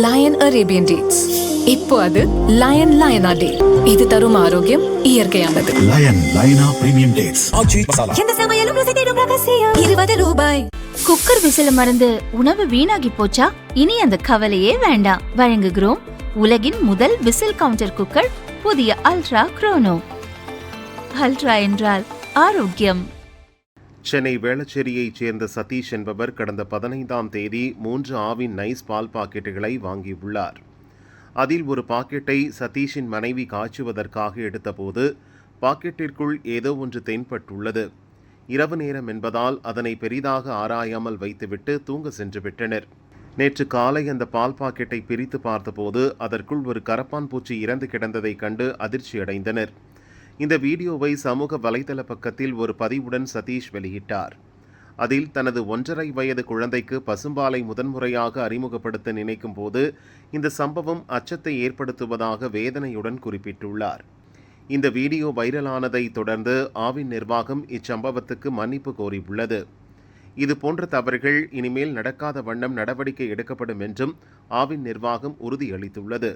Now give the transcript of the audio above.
Line Arabian dates. இப்போ அது line லயனா டே. இது தரும் ஆரோக்கியம் இயற்கையானது. லயனா பிரீமியம் டேட்ஸ். எந்த சமையலும் ருசி தேடும் ரகசியம். 20 ரூபாய். குக்கர் விசில மறந்து உணவு வீணாகி போச்சா? இனி அந்த கவலையே வேண்டாம். வழங்குகிறோம் உலகின் முதல் விசில் கவுண்டர் குக்கர், புதிய அல்ட்ரா குரோனோ. அல்ட்ரா என்றால் ஆரோக்கியம். சென்னை வேளச்சேரியைச் சேர்ந்த சதீஷ் என்பவர் கடந்த 15ஆம் தேதி 3 ஆவின் நைஸ் பால் பாக்கெட்டுகளை வாங்கியுள்ளார். அதில் ஒரு பாக்கெட்டை சதீஷின் மனைவி காய்ச்சுவதற்காக எடுத்தபோது பாக்கெட்டிற்குள் ஏதோ ஒன்று தென்பட்டுள்ளது. இரவு நேரம் என்பதால் அதனை பெரிதாக ஆராயாமல் வைத்துவிட்டு தூங்க சென்று விட்டனர். நேற்று காலை அந்த பால் பாக்கெட்டை பிரித்து பார்த்தபோது அதற்குள் ஒரு கரப்பான் பூச்சி இறந்து கிடந்ததைக் கண்டு அதிர்ச்சியடைந்தனர். இந்த வீடியோவை சமூக வலைதள பக்கத்தில் ஒரு பதிவுடன் சதீஷ் வெளியிட்டார். அதில் தனது 1.5 வயது குழந்தைக்கு பசும்பாலை முதன்முறையாக அறிமுகப்படுத்த நினைக்கும் போது இந்த சம்பவம் அச்சத்தை ஏற்படுத்துவதாக வேதனையுடன் குறிப்பிட்டுள்ளார். இந்த வீடியோ வைரலானதை தொடர்ந்து ஆவின் நிர்வாகம் இச்சம்பவத்துக்கு மன்னிப்பு கோரியுள்ளது. இதுபோன்ற தவறுகள் இனிமேல் நடக்காத வண்ணம் நடவடிக்கை எடுக்கப்படும் என்றும் ஆவின் நிர்வாகம் உறுதியளித்துள்ளது.